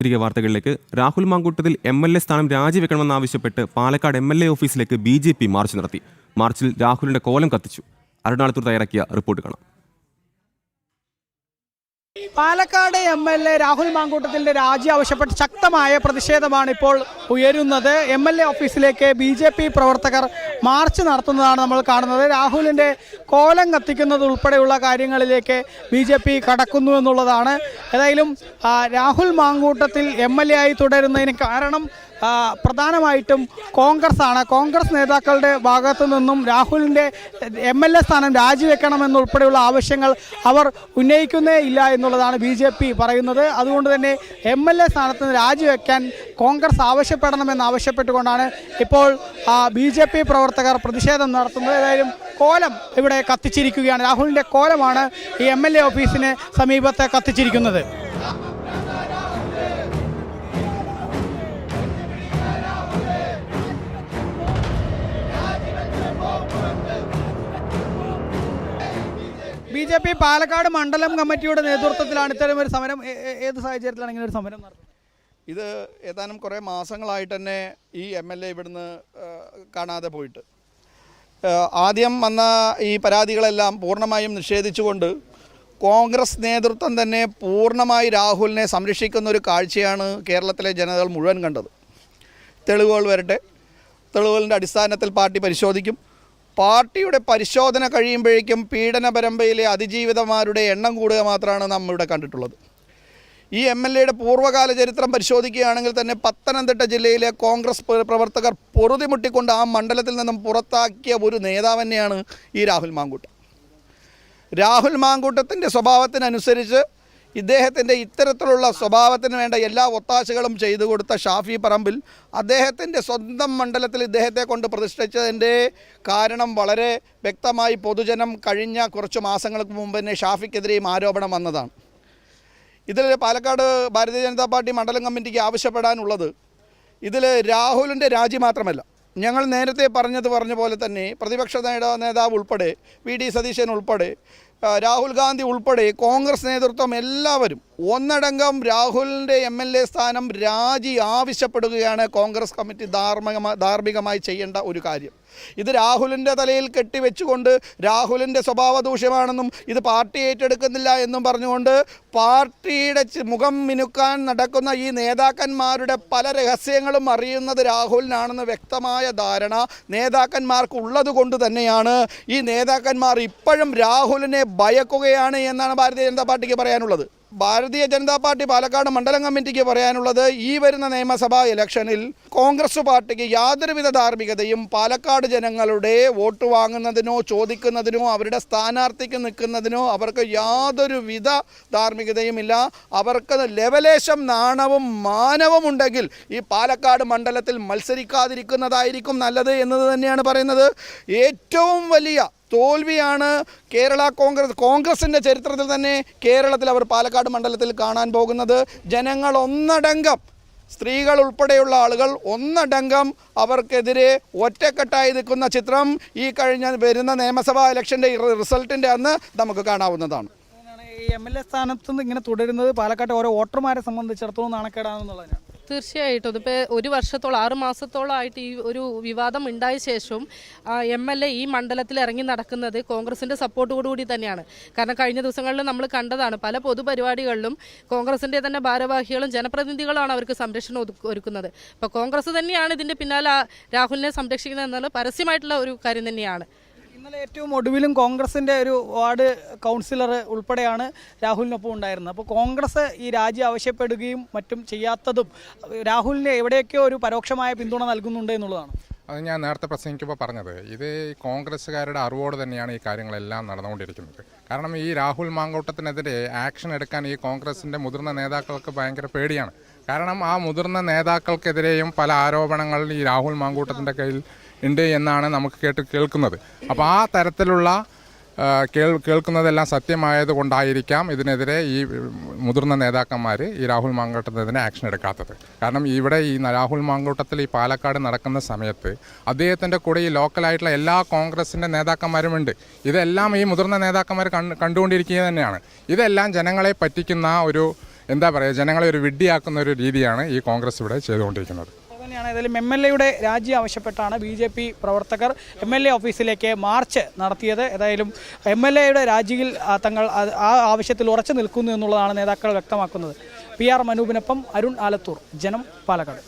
തിരികെ വാർത്തകളിലേക്ക്. രാഹുൽ മാങ്കൂട്ടത്തിൽ MLA സ്ഥാനം രാജിവെക്കണമെന്നാവശ്യപ്പെട്ട് പാലക്കാട് MLA ഓഫീസിലേക്ക് BJP മാർച്ച് നടത്തി. മാർച്ചിൽ രാഹുലിന്റെ കോലം കത്തിച്ചു. അരുണാളത്തൂർ തയ്യാറാക്കിയ റിപ്പോർട്ട് കാണാം. പാലക്കാട് MLA രാഹുൽ മാങ്കൂട്ടത്തിന്റെ രാജി ആവശ്യപ്പെട്ട് ശക്തമായ പ്രതിഷേധമാണ് ഇപ്പോൾ ഉയരുന്നത്. MLA ഓഫീസിലേക്ക് BJP പ്രവർത്തകർ മാർച്ച് നടത്തുന്നതാണ് നമ്മൾ കാണുന്നത്. രാഹുലിന്റെ കോലം കത്തിക്കുന്നത് ഉൾപ്പെടെയുള്ള കാര്യങ്ങളിലേക്ക് BJP കടക്കുന്നു എന്നുള്ളതാണ്. ഏതായാലും രാഹുൽ മാങ്കൂട്ടത്തിൽ MLA ആയി തുടരുന്നതിന് കാരണം പ്രധാനമായിട്ടും കോൺഗ്രസ് ആണ്. കോൺഗ്രസ് നേതാക്കളുടെ ഭാഗത്തു നിന്നും രാഹുലിൻ്റെ MLA സ്ഥാനം രാജിവെക്കണമെന്നുൾപ്പെടെയുള്ള ആവശ്യങ്ങൾ അവർ ഉന്നയിക്കുന്നേ ഇല്ല എന്നുള്ളതാണ് BJP പറയുന്നത്. അതുകൊണ്ട് തന്നെ MLA സ്ഥാനത്ത് നിന്ന് രാജിവെക്കാൻ കോൺഗ്രസ് ആവശ്യപ്പെടണമെന്നാവശ്യപ്പെട്ടുകൊണ്ടാണ് ഇപ്പോൾ BJP പ്രവർത്തകർ പ്രതിഷേധം നടത്തുന്നത്. ഏതായാലും കോലം ഇവിടെ കത്തിച്ചിരിക്കുകയാണ്. രാഹുലിൻ്റെ കോലമാണ് ഈ MLA ഓഫീസിന് സമീപത്ത് കത്തിച്ചിരിക്കുന്നത്. BJP പാലക്കാട് മണ്ഡലം കമ്മിറ്റിയുടെ നേതൃത്വത്തിലാണ് ഇത്തരം ഒരു സമരം. ഏത് സാഹചര്യത്തിലാണ് ഇങ്ങനെ ഒരു സമരം നടത്തുന്നത്? ഇത് ഏതാനും കുറേ മാസങ്ങളായിട്ട് തന്നെ ഈ MLA ഇവിടുന്ന് കാണാതെ പോയിട്ട് ആദ്യം വന്ന ഈ പരാതികളെല്ലാം പൂർണ്ണമായും നിഷേധിച്ചുകൊണ്ട് കോൺഗ്രസ് നേതൃത്വം തന്നെ പൂർണ്ണമായി രാഹുലിനെ സംരക്ഷിക്കുന്ന ഒരു കാഴ്ചയാണ് കേരളത്തിലെ ജനതകൾ മുഴുവൻ കണ്ടത്. തെളിവുകൾ വരട്ടെ, തെളിവുകളുടെ അടിസ്ഥാനത്തിൽ പാർട്ടി പരിശോധിക്കും. പാർട്ടിയുടെ പരിശോധന കഴിയുമ്പോഴേക്കും പീഡന പരമ്പരയിലെ അതിജീവിതന്മാരുടെ എണ്ണം കൂടുക മാത്രമാണ് നാം ഇവിടെ കണ്ടിട്ടുള്ളത്. ഈ MLAയുടെ പൂർവ്വകാല ചരിത്രം പരിശോധിക്കുകയാണെങ്കിൽ തന്നെ പത്തനംതിട്ട ജില്ലയിലെ കോൺഗ്രസ് പ്രവർത്തകർ പൊറുതിമുട്ടിക്കൊണ്ട് ആ മണ്ഡലത്തിൽ നിന്നും പുറത്താക്കിയ ഒരു നേതാവ് തന്നെയാണ് ഈ രാഹുൽ മാങ്കൂട്ടം. രാഹുൽ മാങ്കൂട്ടത്തിൻ്റെ സ്വഭാവത്തിനനുസരിച്ച് ഇദ്ദേഹത്തിൻ്റെ ഇത്തരത്തിലുള്ള സ്വഭാവത്തിന് വേണ്ട എല്ലാ ഒത്താശകളും ചെയ്തു കൊടുത്ത ഷാഫി പറമ്പിൽ അദ്ദേഹത്തിൻ്റെ സ്വന്തം മണ്ഡലത്തിൽ ഇദ്ദേഹത്തെ കൊണ്ട് പ്രതിഷ്ഠിച്ചതിൻ്റെ കാരണം വളരെ വ്യക്തമായി പൊതുജനം കഴിഞ്ഞ കുറച്ച് മാസങ്ങൾക്ക് മുമ്പ് തന്നെ ഷാഫിക്കെതിരെയും ആരോപണം വന്നതാണ്. ഇതിൽ പാലക്കാട് ഭാരതീയ ജനതാ പാർട്ടി മണ്ഡലം കമ്മിറ്റിക്ക് ആവശ്യപ്പെടാനുള്ളത് ഇതിൽ രാഹുലിൻ്റെ രാജി മാത്രമല്ല, ഞങ്ങൾ നേരത്തെ പറഞ്ഞ പോലെ തന്നെ പ്രതിപക്ഷ നേതാവ് ഉൾപ്പെടെ VD സതീശൻ ഉൾപ്പെടെ രാഹുൽ ഗാന്ധി ഉൾപ്പെടെ കോൺഗ്രസ് നേതൃത്വം എല്ലാവരും ഒന്നടങ്കം രാഹുലിൻ്റെ MLA സ്ഥാനം രാജി ആവശ്യപ്പെടുകയാണ് കോൺഗ്രസ് കമ്മിറ്റി ധാർമ്മികമായി ചെയ്യേണ്ട ഒരു കാര്യം. ഇത് രാഹുലിൻ്റെ തലയിൽ കെട്ടിവെച്ചുകൊണ്ട് രാഹുലിൻ്റെ സ്വഭാവ ദൂഷ്യമാണെന്നും ഇത് പാർട്ടി ഏറ്റെടുക്കുന്നില്ല എന്നും പറഞ്ഞുകൊണ്ട് പാർട്ടിയുടെ മുഖം മിനുക്കാൻ നടക്കുന്ന ഈ നേതാക്കന്മാരുടെ പല രഹസ്യങ്ങളും അറിയുന്നത് രാഹുലിനാണെന്ന് വ്യക്തമായ ധാരണ നേതാക്കന്മാർക്ക് ഉള്ളത് കൊണ്ട് തന്നെയാണ് ഈ നേതാക്കന്മാർ ഇപ്പോഴും രാഹുലിനെ ഭയക്കുകയാണ് എന്നാണ് ഭാരതീയ ജനതാ പാർട്ടിക്ക് പറയാനുള്ളത്. ഭാരതീയ ജനതാ പാർട്ടി പാലക്കാട് മണ്ഡലം കമ്മിറ്റിക്ക് പറയാനുള്ളത് ഈ വരുന്ന നിയമസഭാ ഇലക്ഷനിൽ കോൺഗ്രസ് പാർട്ടിക്ക് യാതൊരുവിധ ധാർമ്മികതയും പാലക്കാട് ജനങ്ങളുടെ വോട്ട് വാങ്ങുന്നതിനോ ചോദിക്കുന്നതിനോ അവരുടെ സ്ഥാനാർത്ഥിക്ക് നിൽക്കുന്നതിനോ അവർക്ക് യാതൊരുവിധ ധാർമ്മികതയുമില്ല. അവർക്ക് ലെവലേശം നാണവും മാനവും ഉണ്ടെങ്കിൽ ഈ പാലക്കാട് മണ്ഡലത്തിൽ മത്സരിക്കാതിരിക്കുന്നതായിരിക്കും നല്ലത് എന്നത് തന്നെയാണ് പറയുന്നത്. ഏറ്റവും വലിയ തോൽവിയാണ് കോൺഗ്രസിൻ്റെ ചരിത്രത്തിൽ തന്നെ കേരളത്തിൽ അവർ പാലക്കാട് മണ്ഡലത്തിൽ കാണാൻ പോകുന്നത്. ജനങ്ങൾ ഒന്നടങ്കം, സ്ത്രീകൾ ഉൾപ്പെടെയുള്ള ആളുകൾ ഒന്നടങ്കം അവർക്കെതിരെ ഒറ്റക്കെട്ടായി നിൽക്കുന്ന ചിത്രം ഈ വരുന്ന നിയമസഭാ ഇലക്ഷൻ്റെ റിസൾട്ടിൻ്റെ അന്ന് നമുക്ക് കാണാവുന്നതാണ്. ഈ MLA സ്ഥാനത്ത് നിന്ന് ഇങ്ങനെ തുടരുന്നത് പാലക്കാട്ടെ ഓരോ വോട്ടർമാരെ സംബന്ധിച്ചിടത്തോളം നാണക്കേടാണെന്നുള്ളതാണ്. തീർച്ചയായിട്ടും ഇതിപ്പോൾ 1 വർഷത്തോളം 6 മാസത്തോളമായിട്ട് ഈ ഒരു വിവാദം ഉണ്ടായ ശേഷവും MLA ഈ മണ്ഡലത്തിൽ ഇറങ്ങി നടക്കുന്നത് കോൺഗ്രസിൻ്റെ സപ്പോർട്ടോടുകൂടി തന്നെയാണ്. കാരണം കഴിഞ്ഞ ദിവസങ്ങളിൽ നമ്മൾ കണ്ടതാണ്, പല പൊതുപരിപാടികളിലും കോൺഗ്രസിൻ്റെ തന്നെ ഭാരവാഹികളും ജനപ്രതിനിധികളാണ് അവർക്ക് സംരക്ഷണം ഒരുക്കുന്നത്. അപ്പോൾ കോൺഗ്രസ് തന്നെയാണ് ഇതിൻ്റെ പിന്നാലെ രാഹുലിനെ സംരക്ഷിക്കുന്നത് എന്നുള്ളത് പരസ്യമായിട്ടുള്ള ഒരു കാര്യം തന്നെയാണ്. ഇന്നലെ ഏറ്റവും ഒടുവിലും കോൺഗ്രസിൻ്റെ ഒരു വാർഡ് കൗൺസിലർ ഉൾപ്പെടെയാണ് രാഹുലിനൊപ്പം ഉണ്ടായിരുന്നത്. അപ്പോൾ കോൺഗ്രസ് ഈ രാജി ആവശ്യപ്പെടുകയും മറ്റും ചെയ്യാത്തതും രാഹുലിന് എവിടെയൊക്കെയോ ഒരു പരോക്ഷമായ പിന്തുണ നൽകുന്നുണ്ട് എന്നുള്ളതാണ്. അത് ഞാൻ നേരത്തെ പ്രസംഗിക്കുമ്പോൾ പറഞ്ഞത്, ഇത് കോൺഗ്രസ്സുകാരുടെ അറിവോട് തന്നെയാണ് ഈ കാര്യങ്ങളെല്ലാം നടന്നുകൊണ്ടിരിക്കുന്നത്. കാരണം ഈ രാഹുൽ മാങ്കൂട്ടത്തിനെതിരെ ആക്ഷൻ എടുക്കാൻ ഈ കോൺഗ്രസിൻ്റെ മുതിർന്ന നേതാക്കൾക്ക് ഭയങ്കര പേടിയാണ്. കാരണം ആ മുതിർന്ന നേതാക്കൾക്കെതിരെയും പല ആരോപണങ്ങൾ ഈ രാഹുൽ മാങ്കൂട്ടത്തിൻ്റെ കയ്യിൽ ഉണ്ട് എന്നാണ് നമുക്ക് കേൾക്കുന്നത്. അപ്പോൾ ആ തരത്തിലുള്ള കേൾക്കുന്നതെല്ലാം സത്യമായത് കൊണ്ടായിരിക്കാം ഇതിനെതിരെ ഈ മുതിർന്ന നേതാക്കന്മാർ ഈ രാഹുൽ മാങ്കൂട്ടത്തിനെതിരെ ആക്ഷൻ എടുക്കാത്തത്. കാരണം ഇവിടെ ഈ രാഹുൽ മാങ്കൂട്ടത്തിൽ ഈ പാലക്കാട് നടക്കുന്ന സമയത്ത് അദ്ദേഹത്തിൻ്റെ കൂടെ ഈ ലോക്കലായിട്ടുള്ള എല്ലാ കോൺഗ്രസിൻ്റെ നേതാക്കന്മാരുമുണ്ട്. ഇതെല്ലാം ഈ മുതിർന്ന നേതാക്കന്മാർ കണ്ടുകൊണ്ടിരിക്കുക തന്നെയാണ്. ഇതെല്ലാം ജനങ്ങളെ പറ്റിക്കുന്ന ഒരു എന്താ പറയുക, ജനങ്ങളെ ഒരു വിഡ്ഢിയാക്കുന്ന ഒരു രീതിയാണ് ഈ കോൺഗ്രസ് ഇവിടെ ചെയ്തുകൊണ്ടിരിക്കുന്നത്. തന്നെയാണ്. ഏതായാലും MLA രാജി ആവശ്യപ്പെട്ടാണ് BJP പ്രവർത്തകർ MLA ഓഫീസിലേക്ക് മാർച്ച് നടത്തിയത്. ഏതായാലും MLA രാജിയിൽ തങ്ങൾ ആ ആവശ്യത്തിൽ ഉറച്ചു നിൽക്കുന്നു എന്നുള്ളതാണ് നേതാക്കൾ വ്യക്തമാക്കുന്നത്. PR മനൂപിനൊപ്പം അരുൺ ആലത്തൂർ, ജനം, പാലക്കാട്.